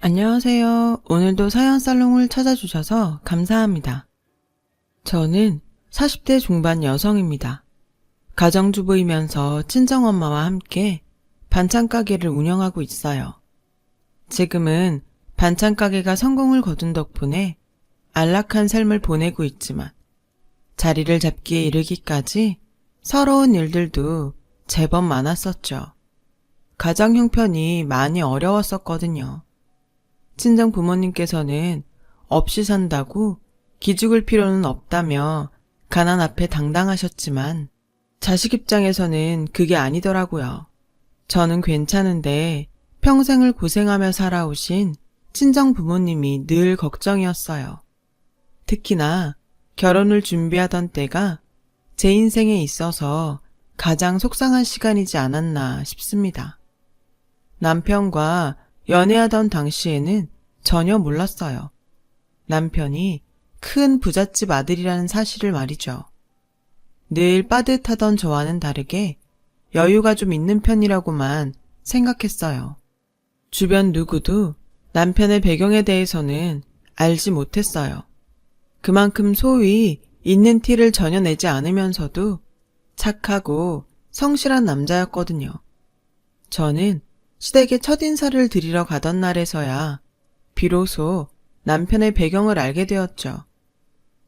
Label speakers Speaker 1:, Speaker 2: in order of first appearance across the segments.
Speaker 1: 안녕하세요. 오늘도 사연살롱을 찾아주셔서 감사합니다. 저는 40대 중반 여성입니다. 가정주부이면서 친정엄마와 함께 반찬가게를 운영하고 있어요. 지금은 반찬가게가 성공을 거둔 덕분에 안락한 삶을 보내고 있지만 자리를 잡기에 이르기까지 서러운 일들도 제법 많았었죠. 가정 형편이 많이 어려웠었거든요. 친정 부모님께서는 없이 산다고 기죽을 필요는 없다며 가난 앞에 당당하셨지만 자식 입장에서는 그게 아니더라고요. 저는 괜찮은데 평생을 고생하며 살아오신 친정 부모님이 늘 걱정이었어요. 특히나 결혼을 준비하던 때가 제 인생에 있어서 가장 속상한 시간이지 않았나 싶습니다. 남편과 연애하던 당시에는 전혀 몰랐어요. 남편이 큰 부잣집 아들이라는 사실을 말이죠. 늘 빠듯하던 저와는 다르게 여유가 좀 있는 편이라고만 생각했어요. 주변 누구도 남편의 배경에 대해서는 알지 못했어요. 그만큼 소위 있는 티를 전혀 내지 않으면서도 착하고 성실한 남자였거든요. 저는 시댁에 첫인사를 드리러 가던 날에서야 비로소 남편의 배경을 알게 되었죠.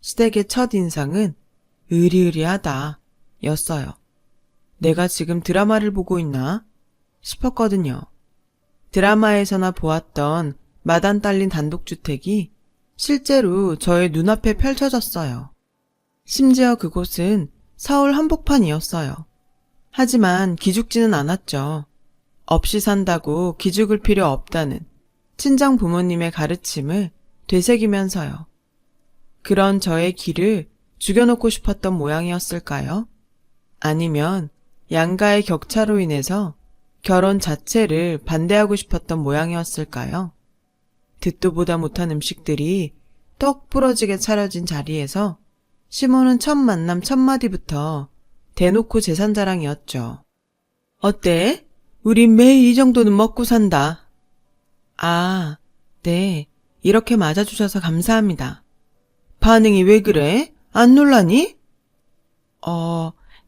Speaker 1: 시댁의 첫인상은 으리으리하다 였어요. 내가 지금 드라마를 보고 있나 싶었거든요. 드라마에서나 보았던 마당 딸린 단독주택이 실제로 저의 눈앞에 펼쳐졌어요. 심지어 그곳은 서울 한복판이었어요. 하지만 기죽지는 않았죠. 없이 산다고 기죽을 필요 없다는 친정 부모님의 가르침을 되새기면서요. 그런 저의 길을 죽여놓고 싶었던 모양이었을까요? 아니면 양가의 격차로 인해서 결혼 자체를 반대하고 싶었던 모양이었을까요? 듣도 보다 못한 음식들이 떡 부러지게 차려진 자리에서 시모는 첫 만남 첫 마디부터 대놓고 재산 자랑이었죠. 어때? 우린 매일 이 정도는 먹고 산다. 아, 네. 이렇게 맞아주셔서 감사합니다. 반응이 왜 그래? 안 놀라니?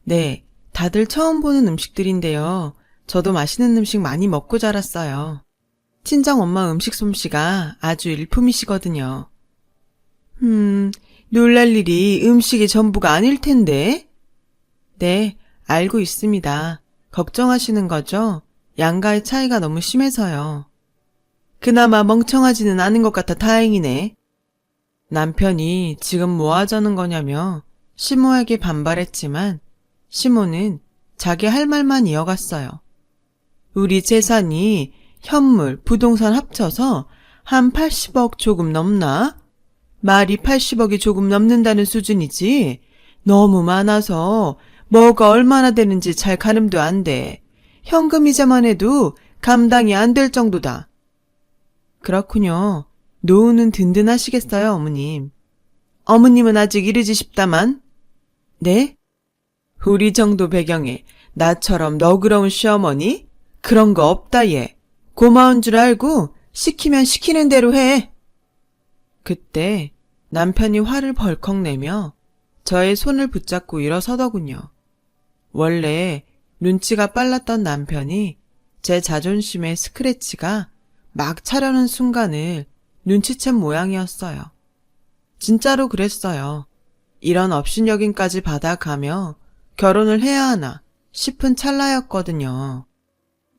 Speaker 1: 네. 다들 처음 보는 음식들인데요. 저도 맛있는 음식 많이 먹고 자랐어요. 친정 엄마 음식 솜씨가 아주 일품이시거든요. 놀랄 일이 음식이 전부가 아닐 텐데. 네, 알고 있습니다. 걱정하시는 거죠? 양가의 차이가 너무 심해서요. 그나마 멍청하지는 않은 것 같아 다행이네. 남편이 지금 뭐 하자는 거냐며 시모에게 반발했지만 시모는 자기 할 말만 이어갔어요. 우리 재산이 현물, 부동산 합쳐서 한 80억 조금 넘나? 말이 80억이 조금 넘는다는 수준이지 너무 많아서 뭐가 얼마나 되는지 잘 가늠도 안 돼. 현금이자만 해도 감당이 안 될 정도다. 그렇군요. 노후는 든든하시겠어요, 어머님. 어머님은 아직 이르지 싶다만. 네? 우리 정도 배경에 나처럼 너그러운 시어머니? 그런 거 없다 얘. 고마운 줄 알고 시키면 시키는 대로 해. 그때 남편이 화를 벌컥 내며 저의 손을 붙잡고 일어서더군요. 원래 눈치가 빨랐던 남편이 제 자존심의 스크래치가 막 차려는 순간을 눈치챈 모양이었어요. 진짜로 그랬어요. 이런 업신여김까지 받아가며 결혼을 해야 하나 싶은 찰나였거든요.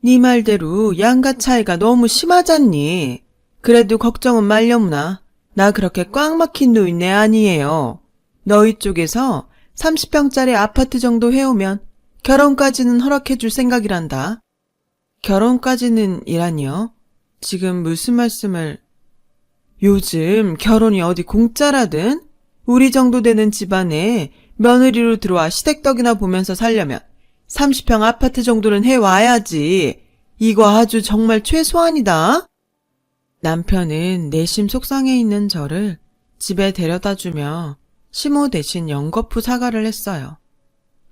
Speaker 1: 네 말대로 양가 차이가 너무 심하잖니. 그래도 걱정은 말려무나. 나 그렇게 꽉 막힌 노인네 아니에요. 너희 쪽에서 30평짜리 아파트 정도 해오면 결혼까지는 허락해줄 생각이란다. 결혼까지는 이라니요? 지금 무슨 말씀을... 요즘 결혼이 어디 공짜라든? 우리 정도 되는 집안에 며느리로 들어와 시댁떡이나 보면서 살려면 30평 아파트 정도는 해와야지. 이거 아주 정말 최소한이다. 남편은 내심 속상해 있는 저를 집에 데려다주며 시모 대신 연거푸 사과를 했어요.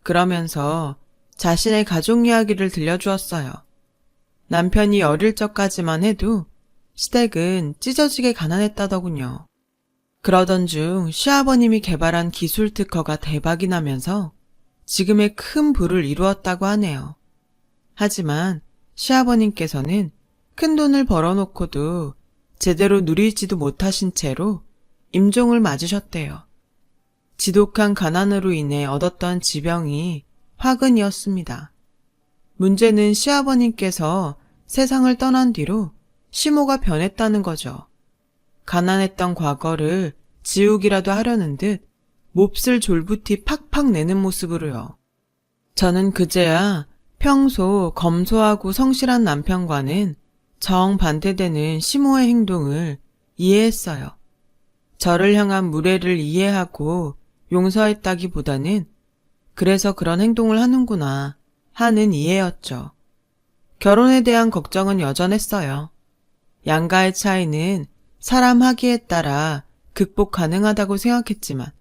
Speaker 1: 그러면서 자신의 가족 이야기를 들려주었어요. 남편이 어릴 적까지만 해도 시댁은 찢어지게 가난했다더군요. 그러던 중 시아버님이 개발한 기술 특허가 대박이 나면서 지금의 큰 부를 이루었다고 하네요. 하지만 시아버님께서는 큰 돈을 벌어놓고도 제대로 누리지도 못하신 채로 임종을 맞으셨대요. 지독한 가난으로 인해 얻었던 지병이 화근이었습니다. 문제는 시아버님께서 세상을 떠난 뒤로 시모가 변했다는 거죠. 가난했던 과거를 지우기라도 하려는 듯 몹쓸 졸부티 팍팍 내는 모습으로요. 저는 그제야 평소 검소하고 성실한 남편과는 정반대되는 시모의 행동을 이해했어요. 저를 향한 무례를 이해하고 용서했다기보다는 그래서 그런 행동을 하는구나 하는 이해였죠. 결혼에 대한 걱정은 여전했어요. 양가의 차이는 사람 하기에 따라 극복 가능하다고 생각했지만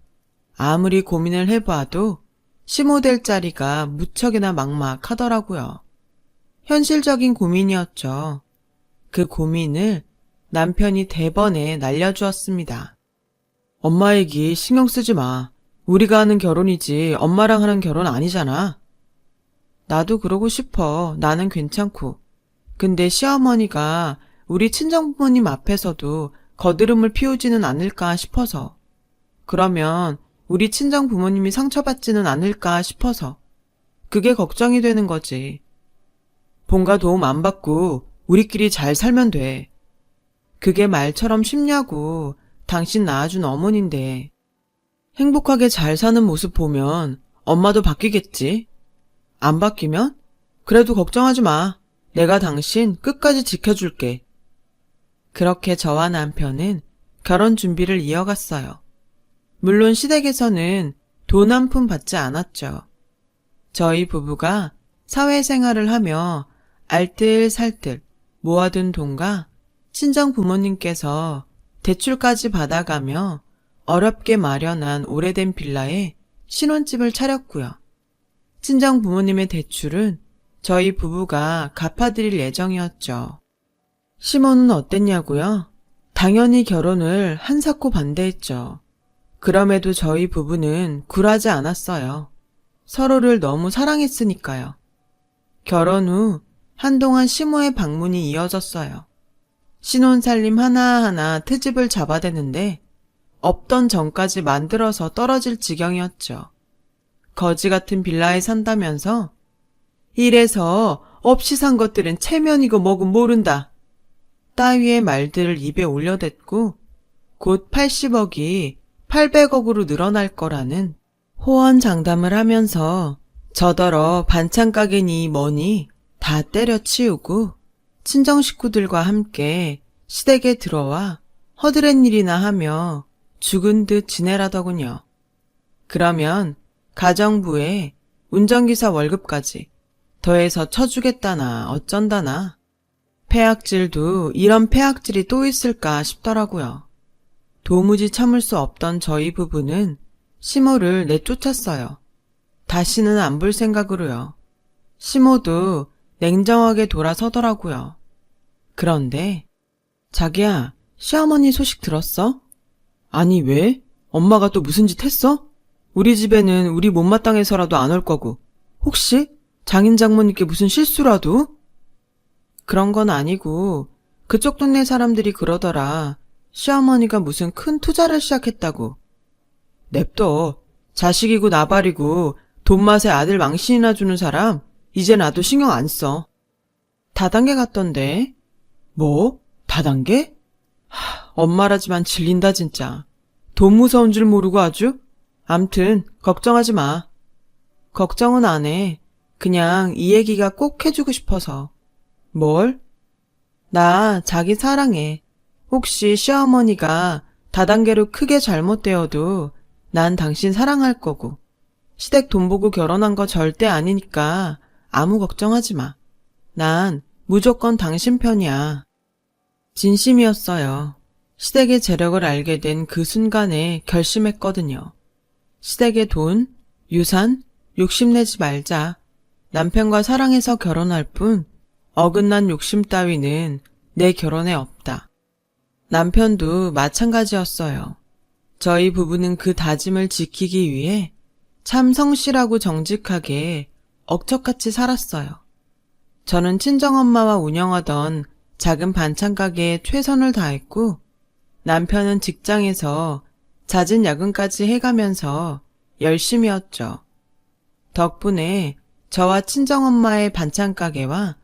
Speaker 1: 아무리 고민을 해봐도 시모될 자리가 무척이나 막막하더라고요. 현실적인 고민이었죠. 그 고민을 남편이 대번에 날려주었습니다. 엄마 얘기 신경 쓰지 마. 우리가 하는 결혼이지 엄마랑 하는 결혼 아니잖아. 나도 그러고 싶어. 나는 괜찮고. 근데 시어머니가 우리 친정부모님 앞에서도 거드름을 피우지는 않을까 싶어서. 그러면 우리 친정부모님이 상처받지는 않을까 싶어서. 그게 걱정이 되는 거지. 본가 도움 안 받고 우리끼리 잘 살면 돼. 그게 말처럼 쉽냐고. 당신 낳아준 어머니인데. 행복하게 잘 사는 모습 보면 엄마도 바뀌겠지. 안 바뀌면? 그래도 걱정하지 마. 내가 당신 끝까지 지켜줄게. 그렇게 저와 남편은 결혼 준비를 이어갔어요. 물론 시댁에서는 돈 한 푼 받지 않았죠. 저희 부부가 사회생활을 하며 알뜰살뜰 모아둔 돈과 친정 부모님께서 대출까지 받아가며 어렵게 마련한 오래된 빌라에 신혼집을 차렸고요. 친정 부모님의 대출은 저희 부부가 갚아드릴 예정이었죠. 시모는 어땠냐고요? 당연히 결혼을 한사코 반대했죠. 그럼에도 저희 부부는 굴하지 않았어요. 서로를 너무 사랑했으니까요. 결혼 후 한동안 시모의 방문이 이어졌어요. 신혼살림 하나하나 트집을 잡아대는데 없던 전까지 만들어서 떨어질 지경이었죠. 거지 같은 빌라에 산다면서 이래서 없이 산 것들은 체면이고 뭐고 모른다. 따위의 말들을 입에 올려댔고 곧 80억이 800억으로 늘어날 거라는 호언장담을 하면서 저더러 반찬 가게니 뭐니 다 때려치우고 친정 식구들과 함께 시댁에 들어와 허드렛 일이나 하며 죽은 듯 지내라더군요. 그러면 가정부에 운전기사 월급까지 더해서 쳐주겠다나 어쩐다나. 폐악질도 이런 폐악질이 또 있을까 싶더라고요. 도무지 참을 수 없던 저희 부부는 시모를 내쫓았어요. 다시는 안 볼 생각으로요. 시모도 냉정하게 돌아서더라고요. 그런데 자기야, 시어머니 소식 들었어? 아니 왜? 엄마가 또 무슨 짓 했어? 우리 집에는 우리 못마땅해서라도 안 올 거고 혹시 장인 장모님께 무슨 실수라도? 그런 건 아니고 그쪽 동네 사람들이 그러더라. 시어머니가 무슨 큰 투자를 시작했다고. 냅둬. 자식이고 나발이고 돈맛에 아들 망신이나 주는 사람 이제 나도 신경 안 써. 다단계 같던데. 뭐? 다단계? 엄마라지만 질린다 진짜. 돈 무서운 줄 모르고 아주? 암튼 걱정하지 마. 걱정은 안 해. 그냥 이 얘기가 꼭 해주고 싶어서. 뭘? 나 자기 사랑해. 혹시 시어머니가 다단계로 크게 잘못되어도 난 당신 사랑할 거고 시댁 돈 보고 결혼한 거 절대 아니니까 아무 걱정하지 마. 난 무조건 당신 편이야. 진심이었어요. 시댁의 재력을 알게 된 그 순간에 결심했거든요. 시댁의 돈, 유산, 욕심내지 말자. 남편과 사랑해서 결혼할 뿐 어긋난 욕심 따위는 내 결혼에 없다. 남편도 마찬가지였어요. 저희 부부는 그 다짐을 지키기 위해 참 성실하고 정직하게 억척같이 살았어요. 저는 친정엄마와 운영하던 작은 반찬 가게에 최선을 다했고 남편은 직장에서 잦은 야근까지 해가면서 열심히 했죠. 덕분에 저와 친정엄마의 반찬 가게와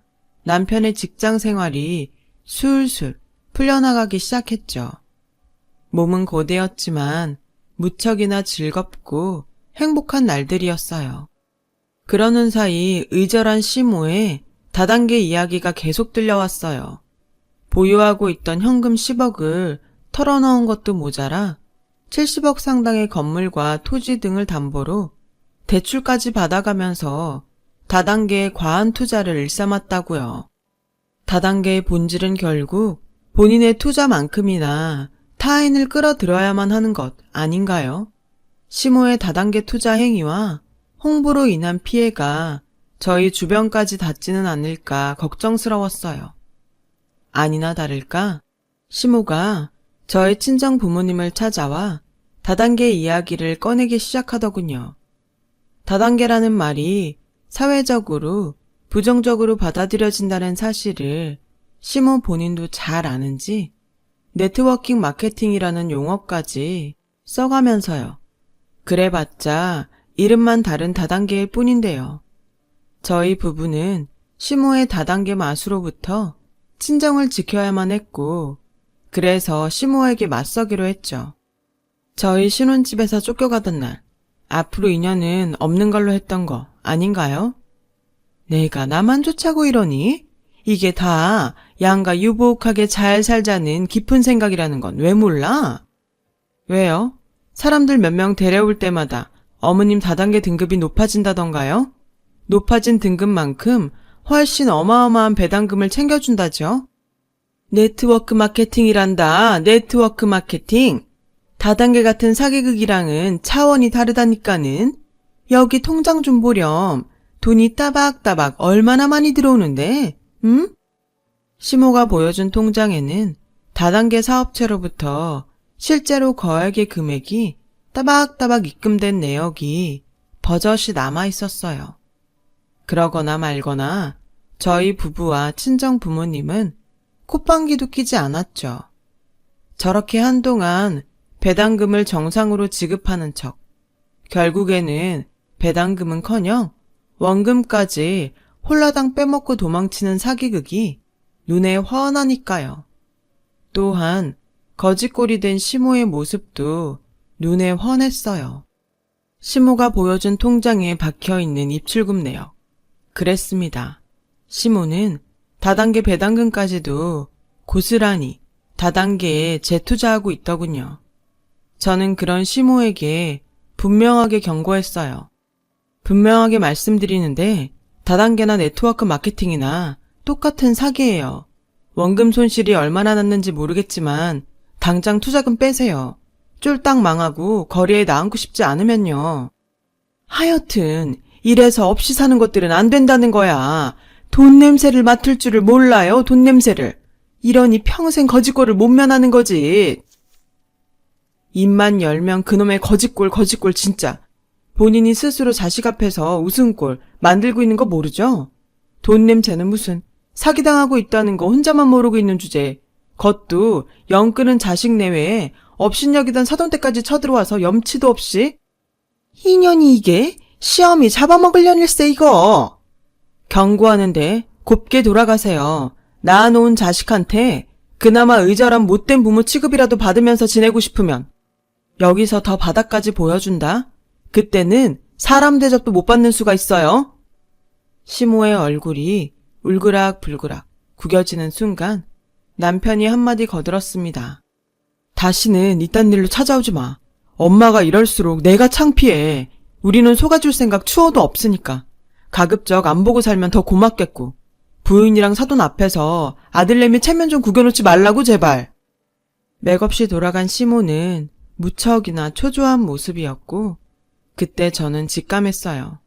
Speaker 1: 남편의 직장 생활이 술술 풀려나가기 시작했죠. 몸은 고되었지만 무척이나 즐겁고 행복한 날들이었어요. 그러는 사이 의절한 시모의 다단계 이야기가 계속 들려왔어요. 보유하고 있던 현금 10억을 털어넣은 것도 모자라 70억 상당의 건물과 토지 등을 담보로 대출까지 받아가면서 다단계의 과한 투자를 일삼았다고요. 다단계의 본질은 결국 본인의 투자만큼이나 타인을 끌어들여야만 하는 것 아닌가요? 시모의 다단계 투자 행위와 홍보로 인한 피해가 저희 주변까지 닿지는 않을까 걱정스러웠어요. 아니나 다를까 시모가 저의 친정 부모님을 찾아와 다단계 이야기를 꺼내기 시작하더군요. 다단계라는 말이 사회적으로 부정적으로 받아들여진다는 사실을 시모 본인도 잘 아는지 네트워킹 마케팅이라는 용어까지 써가면서요. 그래봤자 이름만 다른 다단계일 뿐인데요. 저희 부부는 시모의 다단계 마수로부터 친정을 지켜야만 했고 그래서 시모에게 맞서기로 했죠. 저희 신혼집에서 쫓겨가던 날 앞으로 인연은 없는 걸로 했던 거 아닌가요? 내가 나만 쫓아고 이러니? 이게 다 양가 유복하게 잘 살자는 깊은 생각이라는 건 왜 몰라? 왜요? 사람들 몇 명 데려올 때마다 어머님 다단계 등급이 높아진다던가요? 높아진 등급만큼 훨씬 어마어마한 배당금을 챙겨준다죠? 네트워크 마케팅이란다. 네트워크 마케팅. 다단계 같은 사기극이랑은 차원이 다르다니까는. 여기 통장 좀 보렴. 돈이 따박따박 얼마나 많이 들어오는데, 응? 시모가 보여준 통장에는 다단계 사업체로부터 실제로 거액의 금액이 따박따박 입금된 내역이 버젓이 남아있었어요. 그러거나 말거나 저희 부부와 친정 부모님은 콧방귀도 끼지 않았죠. 저렇게 한동안 배당금을 정상으로 지급하는 척, 결국에는 배당금은커녕 원금까지 홀라당 빼먹고 도망치는 사기극이 눈에 훤하니까요. 또한 거짓골이 된 시모의 모습도 눈에 훤했어요. 시모가 보여준 통장에 박혀있는 입출금 내역. 그랬습니다. 시모는 다단계 배당금까지도 고스란히 다단계에 재투자하고 있더군요. 저는 그런 시모에게 분명하게 경고했어요. 분명하게 말씀드리는데 다단계나 네트워크 마케팅이나 똑같은 사기예요. 원금 손실이 얼마나 났는지 모르겠지만 당장 투자금 빼세요. 쫄딱 망하고 거리에 나앉고 싶지 않으면요. 하여튼 이래서 없이 사는 것들은 안 된다는 거야. 돈 냄새를 맡을 줄을 몰라요. 돈 냄새를. 이러니 평생 거짓골을 못 면하는 거지. 입만 열면 그놈의 거짓골 진짜. 본인이 스스로 자식 앞에서 웃음골 만들고 있는 거 모르죠? 돈 냄새는 무슨 사기당하고 있다는 거 혼자만 모르고 있는 주제에 겉도 영 끄는 자식 내외에 업신여기던 사돈댁까지 쳐들어와서 염치도 없이 이년이 이게 시험이 잡아먹으려닐세 이거. 경고하는데 곱게 돌아가세요. 낳아놓은 자식한테 그나마 의절한 못된 부모 취급이라도 받으면서 지내고 싶으면 여기서 더 바닥까지 보여준다? 그때는 사람 대접도 못 받는 수가 있어요. 시모의 얼굴이 울그락불그락 구겨지는 순간 남편이 한마디 거들었습니다. 다시는 이딴 일로 찾아오지 마. 엄마가 이럴수록 내가 창피해. 우리는 속아줄 생각 추워도 없으니까. 가급적 안 보고 살면 더 고맙겠고. 부인이랑 사돈 앞에서 아들내미 체면 좀 구겨놓지 말라고 제발. 맥없이 돌아간 시모는 무척이나 초조한 모습이었고 그때 저는 직감했어요.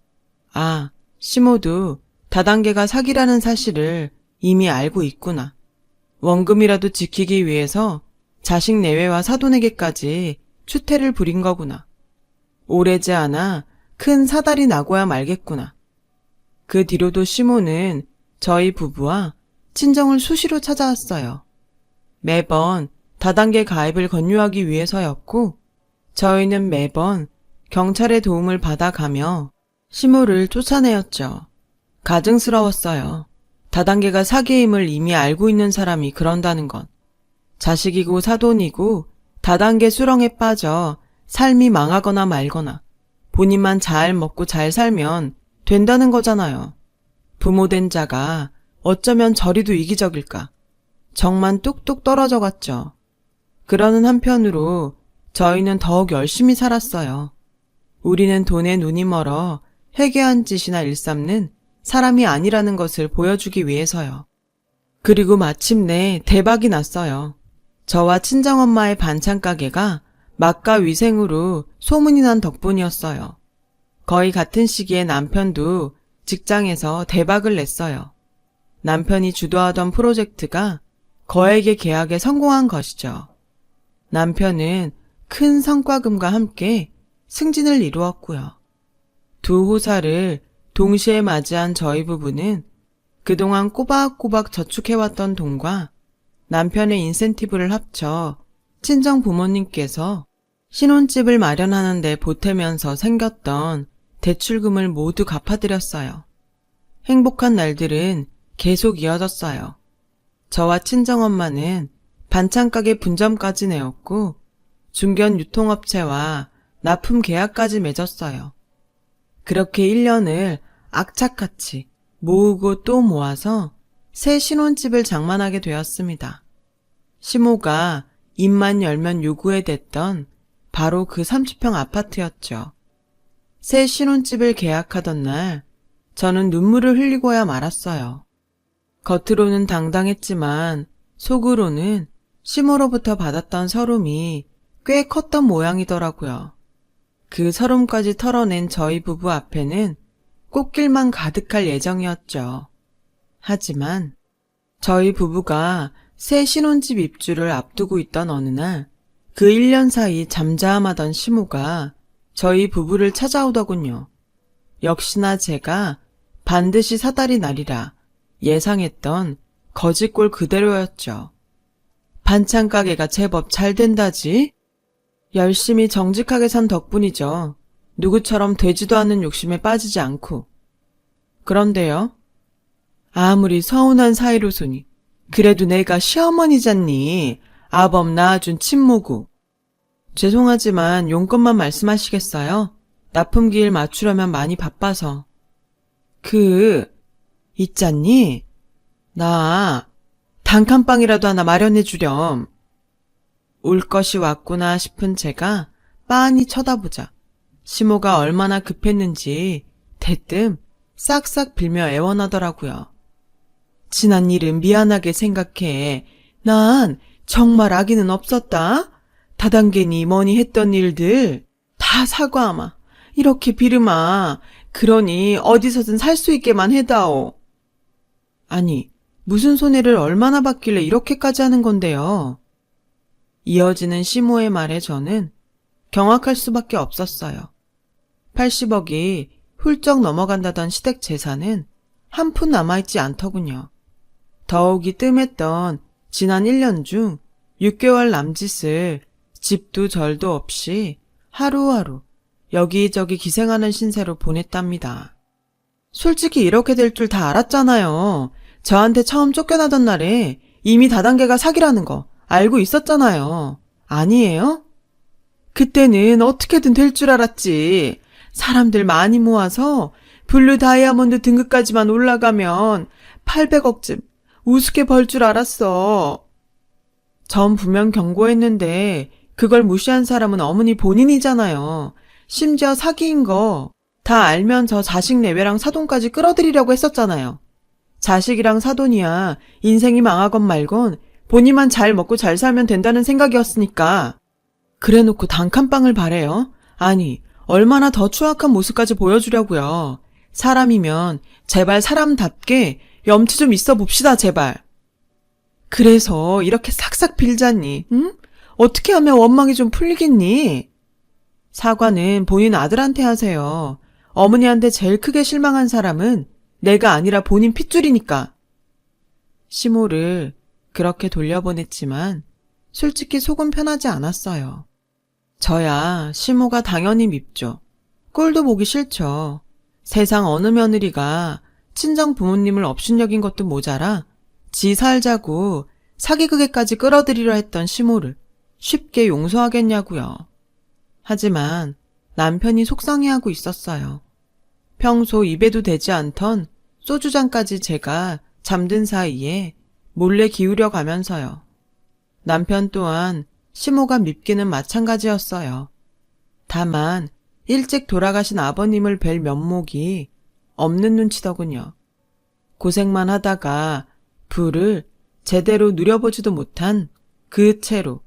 Speaker 1: 아, 시모도 다단계가 사기라는 사실을 이미 알고 있구나. 원금이라도 지키기 위해서 자식 내외와 사돈에게까지 추태를 부린 거구나. 오래지 않아 큰 사달이 나고야 말겠구나. 그 뒤로도 시모는 저희 부부와 친정을 수시로 찾아왔어요. 매번 다단계 가입을 권유하기 위해서였고, 저희는 매번 경찰의 도움을 받아가며 시모를 쫓아내었죠. 가증스러웠어요. 다단계가 사기임을 이미 알고 있는 사람이 그런다는 건. 자식이고 사돈이고 다단계 수렁에 빠져 삶이 망하거나 말거나 본인만 잘 먹고 잘 살면 된다는 거잖아요. 부모된 자가 어쩌면 저리도 이기적일까. 정만 뚝뚝 떨어져 갔죠. 그러는 한편으로 저희는 더욱 열심히 살았어요. 우리는 돈에 눈이 멀어 회개한 짓이나 일삼는 사람이 아니라는 것을 보여주기 위해서요. 그리고 마침내 대박이 났어요. 저와 친정엄마의 반찬 가게가 맛과 위생으로 소문이 난 덕분이었어요. 거의 같은 시기에 남편도 직장에서 대박을 냈어요. 남편이 주도하던 프로젝트가 거액의 계약에 성공한 것이죠. 남편은 큰 성과금과 함께 승진을 이루었고요. 두 호사를 동시에 맞이한 저희 부부는 그동안 꼬박꼬박 저축해왔던 돈과 남편의 인센티브를 합쳐 친정 부모님께서 신혼집을 마련하는 데 보태면서 생겼던 대출금을 모두 갚아드렸어요. 행복한 날들은 계속 이어졌어요. 저와 친정엄마는 반찬가게 분점까지 내었고 중견 유통업체와 납품 계약까지 맺었어요. 그렇게 1년을 악착같이 모으고 또 모아서 새 신혼집을 장만하게 되었습니다. 시모가 입만 열면 요구해 댔던 바로 그 30평 아파트였죠. 새 신혼집을 계약하던 날 저는 눈물을 흘리고야 말았어요. 겉으로는 당당했지만 속으로는 시모로부터 받았던 서름이 꽤 컸던 모양이더라고요. 그 서름까지 털어낸 저희 부부 앞에는 꽃길만 가득할 예정이었죠. 하지만 저희 부부가 새 신혼집 입주를 앞두고 있던 어느 날 그 1년 사이 잠잠하던 시모가 저희 부부를 찾아오더군요. 역시나 제가 반드시 사달이 나리라 예상했던 거짓골 그대로였죠. 반찬 가게가 제법 잘 된다지? 열심히 정직하게 산 덕분이죠. 누구처럼 되지도 않는 욕심에 빠지지 않고. 그런데요. 아무리 서운한 사이로소니 그래도 내가 시어머니잖니. 아범 낳아준 친모고. 죄송하지만 용건만 말씀하시겠어요? 납품기일 맞추려면 많이 바빠서. 있잖니? 나 단칸방이라도 하나 마련해 주렴. 올 것이 왔구나 싶은 제가 빤히 쳐다보자 시모가 얼마나 급했는지 대뜸 싹싹 빌며 애원하더라고요. 지난 일은 미안하게 생각해. 난 정말 악의는 없었다. 다단계니 뭐니 했던 일들 다 사과하마. 이렇게 비르마. 그러니 어디서든 살 수 있게만 해다오. 아니, 무슨 손해를 얼마나 받길래 이렇게까지 하는 건데요. 이어지는 시모의 말에 저는 경악할 수밖에 없었어요. 80억이 훌쩍 넘어간다던 시댁 재산은 한 푼 남아있지 않더군요. 더욱이 뜸했던 지난 1년 중 6개월 남짓을 집도 절도 없이 하루하루 여기저기 기생하는 신세로 보냈답니다. 솔직히 이렇게 될 줄 다 알았잖아요. 저한테 처음 쫓겨나던 날에 이미 다단계가 사기라는 거 알고 있었잖아요. 아니에요? 그때는 어떻게든 될 줄 알았지. 사람들 많이 모아서 블루 다이아몬드 등급까지만 올라가면 800억쯤 우습게 벌 줄 알았어. 전 분명 경고했는데 그걸 무시한 사람은 어머니 본인이잖아요. 심지어 사기인 거 다 알면서 자식 내외랑 사돈까지 끌어들이려고 했었잖아요. 자식이랑 사돈이야 인생이 망하건 말건 본인만 잘 먹고 잘 살면 된다는 생각이었으니까. 그래놓고 단칸방을 바래요? 아니, 얼마나 더 추악한 모습까지 보여주려고요. 사람이면 제발 사람답게 염치 좀 있어 봅시다, 제발. 그래서 이렇게 싹싹 빌자니, 응? 어떻게 하면 원망이 좀 풀리겠니? 사과는 본인 아들한테 하세요. 어머니한테 제일 크게 실망한 사람은 내가 아니라 본인 핏줄이니까. 시모를 그렇게 돌려보냈지만 솔직히 속은 편하지 않았어요. 저야 시모가 당연히 밉죠. 꼴도 보기 싫죠. 세상 어느 며느리가 친정 부모님을 업신여긴 것도 모자라 지 살자고 사기극에까지 끌어들이려 했던 시모를 쉽게 용서하겠냐고요. 하지만 남편이 속상해하고 있었어요. 평소 입에도 대지 않던 소주잔까지 제가 잠든 사이에 몰래 기울여 가면서요. 남편 또한 시모가 밉기는 마찬가지였어요. 다만 일찍 돌아가신 아버님을 뵐 면목이 없는 눈치더군요. 고생만 하다가 부를 제대로 누려보지도 못한 그 채로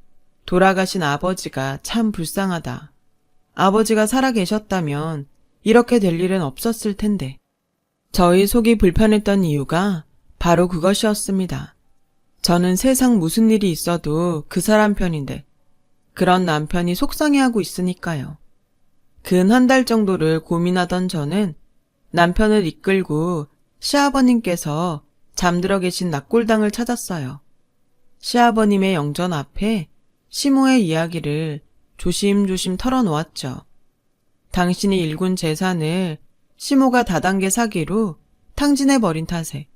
Speaker 1: 돌아가신 아버지가 참 불쌍하다. 아버지가 살아계셨다면 이렇게 될 일은 없었을 텐데. 저희 속이 불편했던 이유가 바로 그것이었습니다. 저는 세상 무슨 일이 있어도 그 사람 편인데 그런 남편이 속상해하고 있으니까요. 근 한 달 정도를 고민하던 저는 남편을 이끌고 시아버님께서 잠들어 계신 낙골당을 찾았어요. 시아버님의 영전 앞에 시모의 이야기를 조심조심 털어놓았죠. 당신이 일군 재산을 시모가 다단계 사기로 탕진해버린 탓에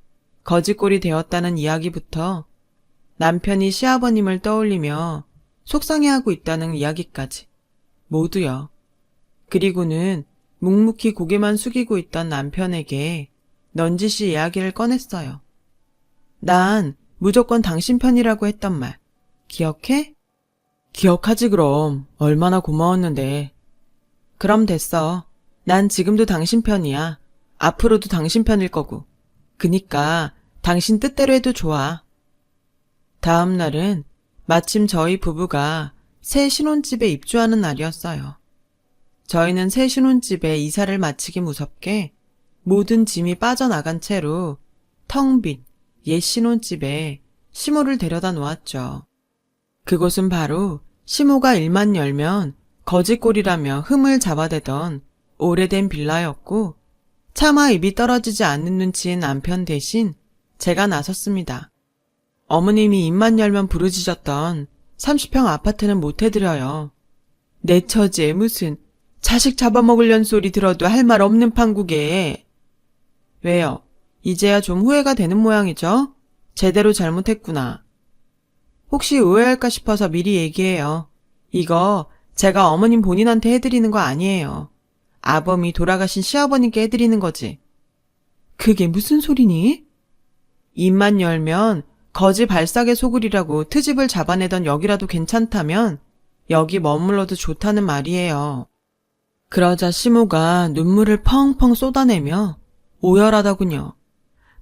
Speaker 1: 거지꼴이 되었다는 이야기부터 남편이 시아버님을 떠올리며 속상해하고 있다는 이야기까지 모두요. 그리고는 묵묵히 고개만 숙이고 있던 남편에게 넌지시 이야기를 꺼냈어요. 난 무조건 당신 편이라고 했던 말 기억해? 기억하지 그럼. 얼마나 고마웠는데. 그럼 됐어. 난 지금도 당신 편이야. 앞으로도 당신 편일 거고. 그니까 당신 뜻대로 해도 좋아. 다음 날은 마침 저희 부부가 새 신혼집에 입주하는 날이었어요. 저희는 새 신혼집에 이사를 마치기 무섭게 모든 짐이 빠져나간 채로 텅 빈 옛 신혼집에 시모를 데려다 놓았죠. 그곳은 바로 시모가 일만 열면 거지꼴이라며 흠을 잡아대던 오래된 빌라였고 차마 입이 떨어지지 않는 눈치인 남편 대신 제가 나섰습니다. 어머님이 입만 열면 부르짖었던 30평 아파트는 못 해드려요. 내 처지에 무슨 자식 잡아먹으려는 소리 들어도 할 말 없는 판국에. 왜요? 이제야 좀 후회가 되는 모양이죠? 제대로 잘못했구나. 혹시 오해할까 싶어서 미리 얘기해요. 이거 제가 어머님 본인한테 해드리는 거 아니에요. 아범이 돌아가신 시아버님께 해드리는 거지. 그게 무슨 소리니? 입만 열면 거지 발삭의 소굴이라고 트집을 잡아내던 여기라도 괜찮다면 여기 머물러도 좋다는 말이에요. 그러자 시모가 눈물을 펑펑 쏟아내며 오열하더군요.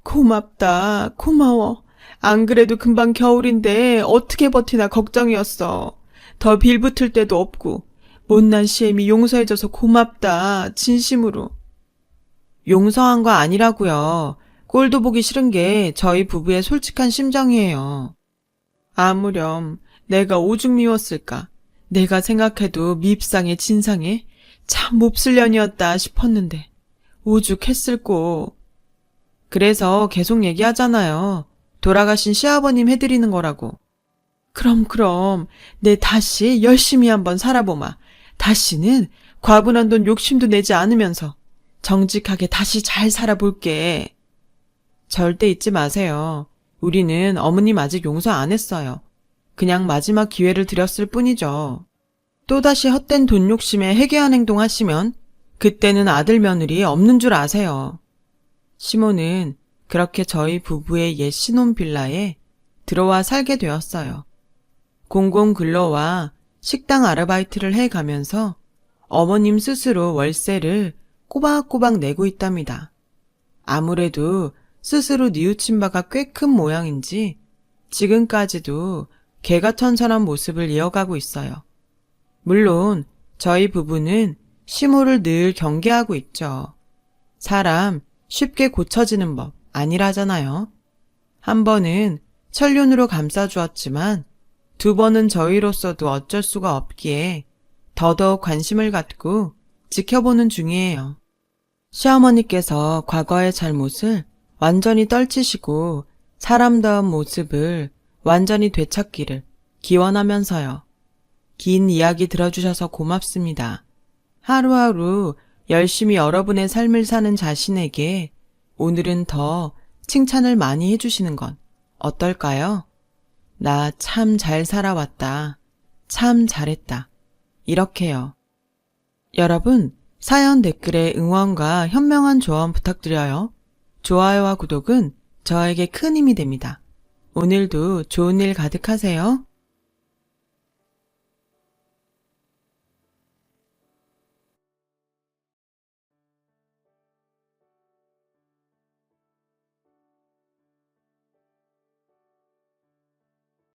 Speaker 1: 고맙다, 고마워. 안 그래도 금방 겨울인데 어떻게 버티나 걱정이었어. 더 빌붙을 데도 없고 못난 시엠이 용서해줘서 고맙다, 진심으로. 용서한 거 아니라고요. 꼴도 보기 싫은 게 저희 부부의 솔직한 심정이에요. 아무렴 내가 오죽 미웠을까. 내가 생각해도 밉상에 진상에 참 몹쓸 년이었다 싶었는데 오죽했을꼬. 그래서 계속 얘기하잖아요. 돌아가신 시아버님 해드리는 거라고. 그럼 내 다시 열심히 한번 살아보마. 다시는 과분한 돈 욕심도 내지 않으면서 정직하게 다시 잘 살아볼게. 절대 잊지 마세요. 우리는 어머님 아직 용서 안 했어요. 그냥 마지막 기회를 드렸을 뿐이죠. 또다시 헛된 돈 욕심에 해괴한 행동 하시면 그때는 아들 며느리 없는 줄 아세요. 시모는 그렇게 저희 부부의 옛 신혼 빌라에 들어와 살게 되었어요. 공공근로와 식당 아르바이트를 해가면서 어머님 스스로 월세를 꼬박꼬박 내고 있답니다. 아무래도 스스로 뉘우친 바가 꽤 큰 모양인지 지금까지도 개가천선한 모습을 이어가고 있어요. 물론 저희 부부는 시모를 늘 경계하고 있죠. 사람 쉽게 고쳐지는 법 아니라잖아요. 한 번은 천륜으로 감싸주었지만 2번은 저희로서도 어쩔 수가 없기에 더더욱 관심을 갖고 지켜보는 중이에요. 시어머니께서 과거의 잘못을 완전히 떨치시고 사람다운 모습을 완전히 되찾기를 기원하면서요. 긴 이야기 들어주셔서 고맙습니다. 하루하루 열심히 여러분의 삶을 사는 자신에게 오늘은 더 칭찬을 많이 해주시는 건 어떨까요? 나 참 잘 살아왔다. 참 잘했다. 이렇게요. 여러분, 사연 댓글에 응원과 현명한 조언 부탁드려요. 좋아요와 구독은 저에게 큰 힘이 됩니다. 오늘도 좋은 일 가득하세요.